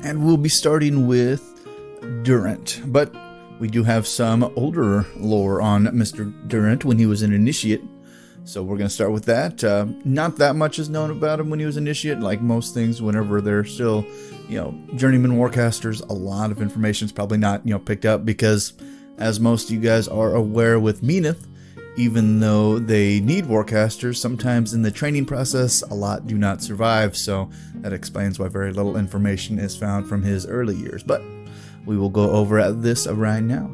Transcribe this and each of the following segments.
And we'll be starting with Durant, but we do have some older lore on Mr. Durant when he was an initiate. So we're going to start with that. Not that much is known about him when he was initiate. Like most things, whenever they're still, journeyman warcasters, a lot of information is probably not, picked up because, as most of you guys are aware with Menoth, even though they need warcasters, sometimes in the training process, a lot do not survive. So that explains why very little information is found from his early years. But we will go over at this right now.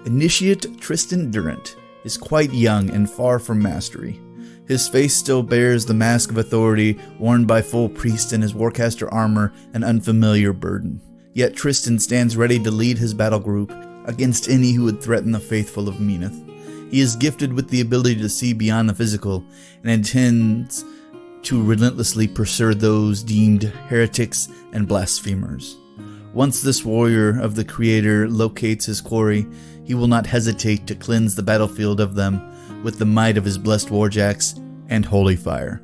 Initiate Tristan Durant is quite young and far from mastery. His face still bears the mask of authority worn by full priest in his warcaster armor, an unfamiliar burden. Yet Tristan stands ready to lead his battle group against any who would threaten the faithful of Menoth. He is gifted with the ability to see beyond the physical and intends to relentlessly pursue those deemed heretics and blasphemers. Once this warrior of the Creator locates his quarry, he will not hesitate to cleanse the battlefield of them with the might of his blessed warjacks and holy fire.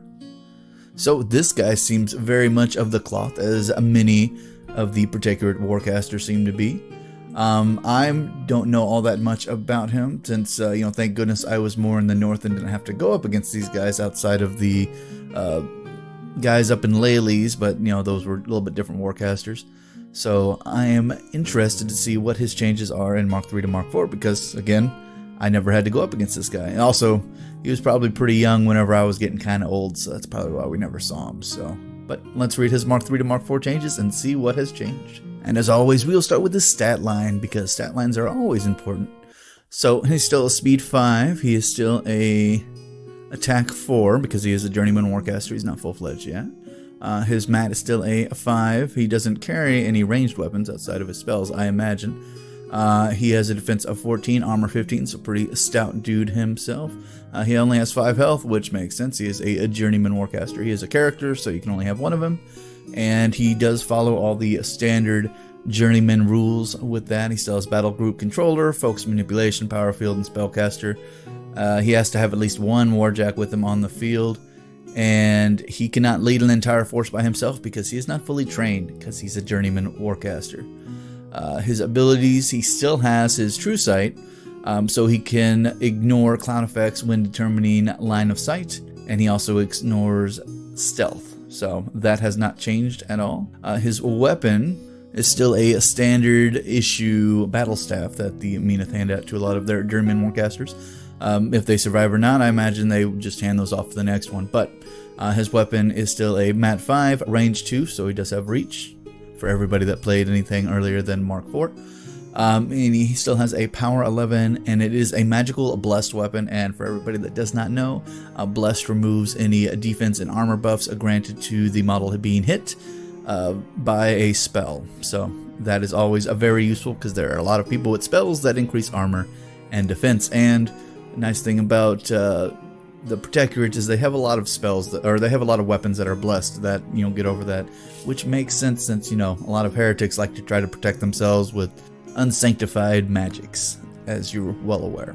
So this guy seems very much of the cloth, as many of the Protectorate warcasters seem to be. I don't know all that much about him since, thank goodness I was more in the north and didn't have to go up against these guys outside of the guys up in Leyleys, but, those were a little bit different warcasters. So I am interested to see what his changes are in Mark 3 to Mark 4 because, again, I never had to go up against this guy. And also, he was probably pretty young whenever I was getting kind of old, so that's probably why we never saw him. But let's read his Mark 3 to Mark 4 changes and see what has changed. And as always, we'll start with his stat line because stat lines are always important. So he's still a speed 5. He is still a attack 4 because he is a journeyman warcaster. He's not full-fledged yet. His mat is still a 5. He doesn't carry any ranged weapons outside of his spells, I imagine. He has a defense of 14, armor 15, so pretty stout dude himself. He only has 5 health, which makes sense. He is a journeyman warcaster. He is a character, so you can only have one of him. And he does follow all the standard journeyman rules with that. He still has battle group controller, focus manipulation, power field, and spellcaster. He has to have at least one warjack with him on the field. And he cannot lead an entire force by himself because he is not fully trained because he's a journeyman warcaster. His abilities, he still has his true sight, so he can ignore cloud effects when determining line of sight, and he also ignores stealth, so that has not changed at all. His weapon is still a standard issue battle staff that the Menoth hand out to a lot of their journeyman warcasters. If they survive or not, I imagine they just hand those off to the next one, but his weapon is still a mat 5, range 2, so he does have reach for everybody that played anything earlier than Mark 4. And he still has a power 11, and it is a magical blessed weapon, and for everybody that does not know, blessed removes any defense and armor buffs granted to the model being hit by a spell. So that is always very useful because there are a lot of people with spells that increase armor and defense. And the nice thing about the Protectorate is they have a lot of spells they have a lot of weapons that are blessed that get over that, which makes sense since a lot of heretics like to try to protect themselves with unsanctified magics, as you're well aware.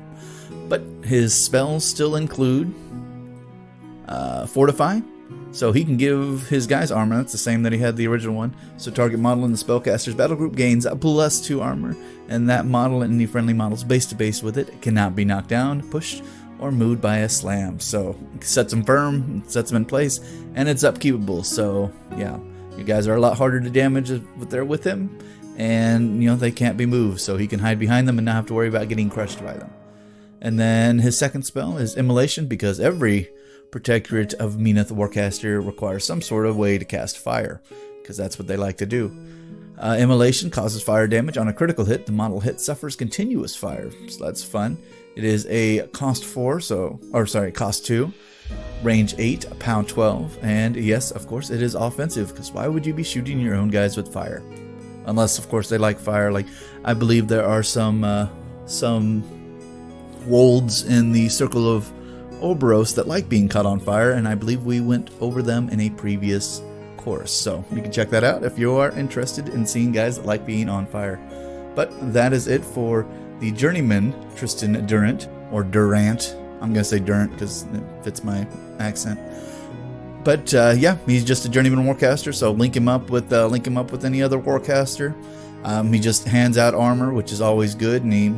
But his spells still include Fortify, so he can give his guys armor. That's the same that he had the original one. So target model in the spellcaster's battle group gains a +2 armor, and that model and any friendly models base to base with it cannot be knocked down, pushed, or moved by a slam. So it sets them firm, sets them in place, and it's upkeepable. So yeah, you guys are a lot harder to damage if they're with him, and they can't be moved, so he can hide behind them and not have to worry about getting crushed by them. And then his second spell is Immolation, because every Protectorate of Menoth warcaster requires some sort of way to cast fire, because that's what they like to do. Immolation causes fire damage on a critical hit. The model hit suffers continuous fire, so that's fun. It is a cost 2, range 8, pound 12, and yes, of course, it is offensive, because why would you be shooting your own guys with fire? Unless, of course, they like fire. Like, I believe there are some wolds in the Circle of Oberos that like being caught on fire, and I believe we went over them in a previous course. So you can check that out if you are interested in seeing guys that like being on fire. But that is it for the journeyman Tristan Durant, or Durant. I'm going to say Durant because it fits my accent. But yeah, he's just a journeyman warcaster, so link him up with any other warcaster. He just hands out armor, which is always good, and he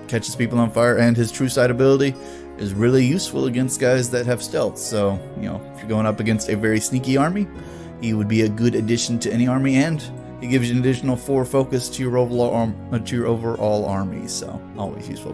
catches people on fire. And his true sight ability is really useful against guys that have stealth. So if you're going up against a very sneaky army, he would be a good addition to any army, and he gives you an additional 4 focus to your overall army. So always useful.